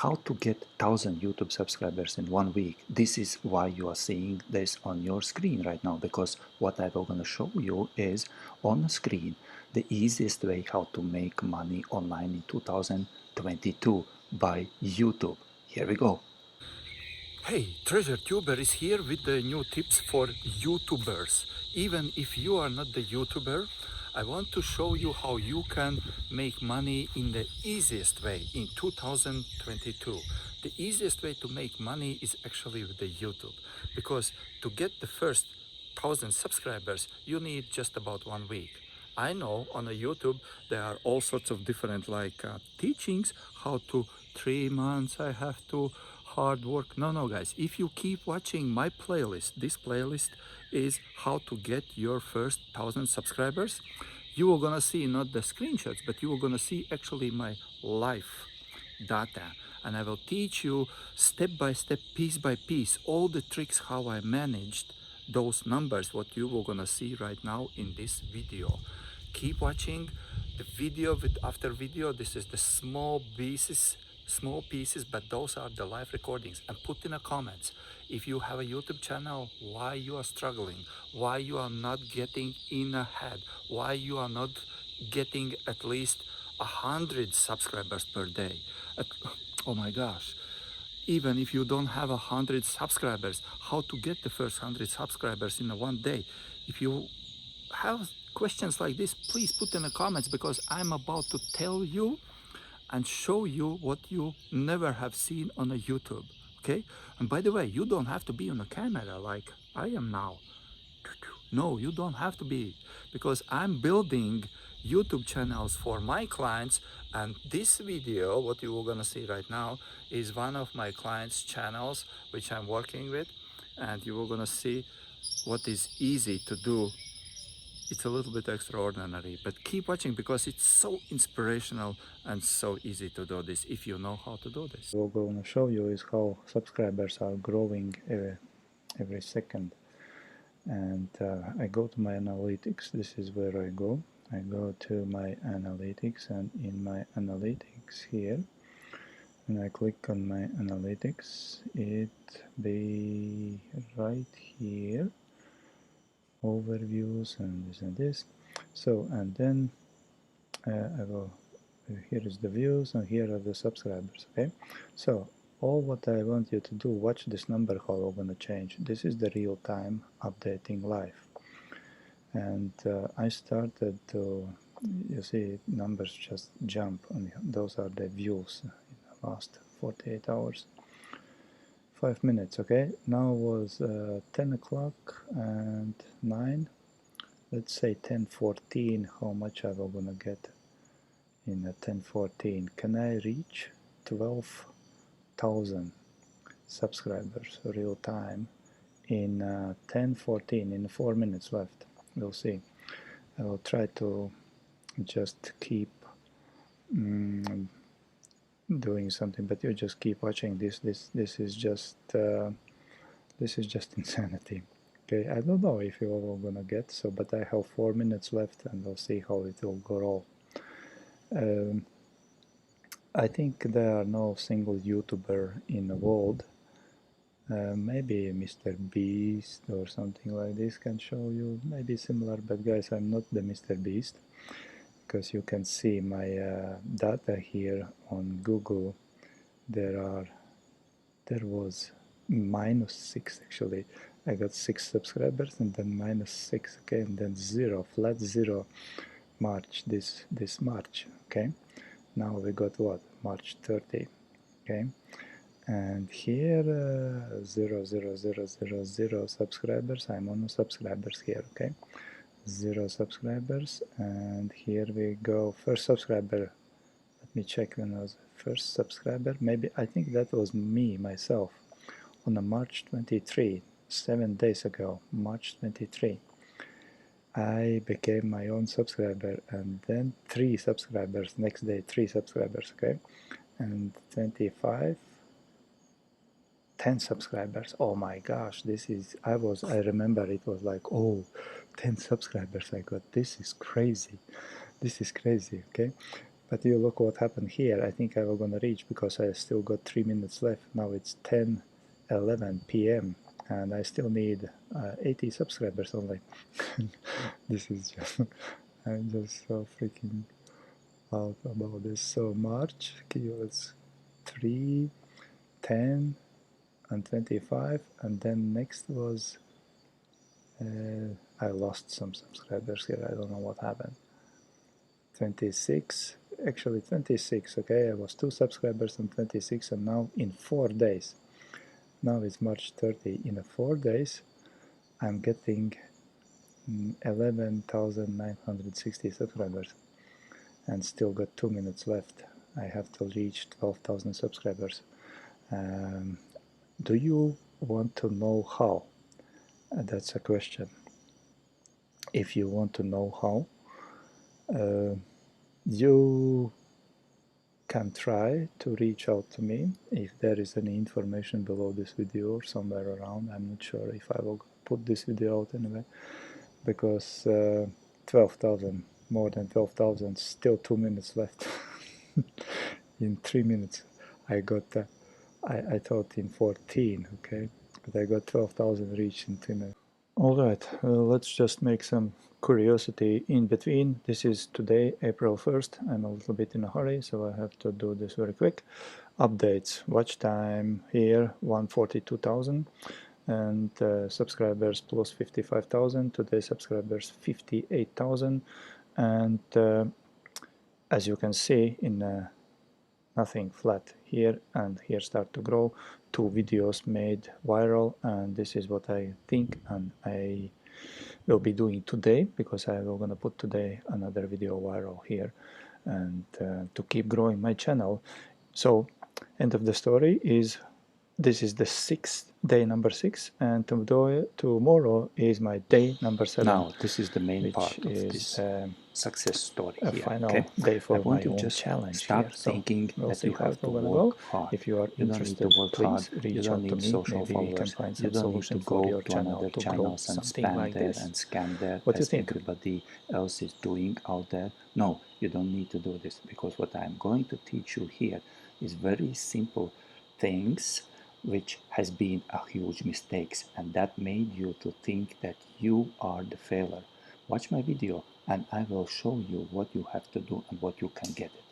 how to get 1,000 YouTube subscribers in 1 week. This is why you are seeing this on your screen right now, because what I'm going to show you is on the screen the easiest way how to make money online in 2022 by YouTube. Here we go. Hey, Treasure Tuber is here with the new tips for YouTubers. Even if you are not the YouTuber, I want to show you how you can make money in the easiest way in 2022. The easiest way to make money is actually with the YouTube, because to get the first 1,000 subscribers, you need just about 1 week. I know on a YouTube there are all sorts of different teachings how to 3 months I have to hard work. No, guys, if you keep watching my playlist, this playlist is how to get your first 1,000 subscribers. You are gonna see not the screenshots, but you are gonna see actually my life data, and I will teach you step by step, piece by piece, all the tricks how I managed those numbers, what you are gonna see right now in this video. Keep watching the video with after video. This is the small pieces, but those are the live recordings. And put in the comments if you have a YouTube channel, why you are struggling, why you are not getting in ahead, why you are not getting at least 100 subscribers per day. Oh my gosh, even if you don't have 100 subscribers, how to get the first 100 subscribers in one day. If you have questions like this, please put in the comments, because I'm about to tell you and show you what you never have seen on a YouTube. Okay? And by the way, you don't have to be on a camera like I am now. No, you don't have to be, because I'm building YouTube channels for my clients, and this video, what you are gonna see right now, is one of my clients' channels which I'm working with, and you are gonna see what is easy to do. It's a little bit extraordinary, but keep watching, because it's so inspirational and so easy to do this if you know how to do this. What I'm going to show you is how subscribers are growing every second. And I go to my analytics. This is where I go. I go to my analytics, and in my analytics here, when I click on my analytics, it be right here, overviews and this. So, and then I will, here is the views, and here are the subscribers. Okay, so all what I want you to do, watch this number how I'm gonna change. This is the real time updating live. And I started to, you see, numbers just jump, and those are the views in the last 48 hours. 5 minutes. Okay, now was 10 o'clock and 9. Let's say 10:14. How much am I gonna get in 10:14? Can I reach 12,000 subscribers real time in 10:14, in 4 minutes left? We'll see. I will try to just keep doing something, but you just keep watching this. This is just insanity. Okay, I don't know if you are gonna get so, but I have 4 minutes left, and we'll see how it will go. I think there are no single YouTuber in the world. Maybe Mr. Beast or something like this can show you, maybe similar, but guys, I'm not the Mr. Beast, because you can see my data here on Google. There was -6 actually. I got 6 subscribers, and then -6, okay, and then 0, flat 0 March, this March. Okay, now we got what, March 30. Okay, and here 0 subscribers. I'm on subscribers here. Okay, 0 subscribers, and here we go, first subscriber. Let me check when I was first subscriber. Maybe, I think that was me myself on a March 23, 7 days ago, March 23. I became my own subscriber, and then 3 subscribers, next day 3 subscribers. Okay, and 25, 10 subscribers. Oh my gosh, this is, I remember it was like, oh, 10 subscribers I got, this is crazy, okay. But you look what happened here. I think I was gonna reach because I still got 3 minutes left. Now it's 10:11 p.m. and I still need 80 subscribers only. This is just, I'm just so freaking out about this. So March, keywords 3, 10, and 25, and then next was I lost some subscribers here. I don't know what happened. 26, actually 26. Okay, I was 2 subscribers on 26, and now in 4 days. Now it's March 30. In 4 days, I'm getting 11,960 subscribers, and still got 2 minutes left. I have to reach 12,000 subscribers. Do you want to know how? That's a question. If you want to know how, you can try to reach out to me if there is any information below this video or somewhere around. I'm not sure if I will put this video out anyway, because 12,000, more than 12,000, still 2 minutes left. In 3 minutes I got I thought in 14, okay, but I got 12,000 reached in 3 minutes. Alright, let's just make some curiosity in between. This is today, April 1st. I'm a little bit in a hurry, so I have to do this very quick. Updates, watch time here, 142,000, and subscribers plus 55,000. Today subscribers 58,000, and as you can see in nothing, flat here and here start to grow. 2 videos made viral, and this is what I think and I will be doing today, because I will gonna put today another video viral here, and to keep growing my channel. So end of the story is this is the 6th day, number 6, and tomorrow is my day number 7. Now, this is the main part of this success story a here. final Okay, day for I want my you own just challenge start here. So thinking we'll that see you how have it's to gonna work go. hard. If you are You don't need interested, to work please hard. reach You don't out to need me. social Maybe we can followers. find You some don't need to solution for go your to channel another to grow channels and something spam like there this. and scam there What do you as think? everybody else is doing out there. No, you don't need to do this, because what I'm going to teach you here is very simple things which has been a huge mistakes, and that made you to think that you are the failure. Watch my video and I will show you what you have to do and what you can get it.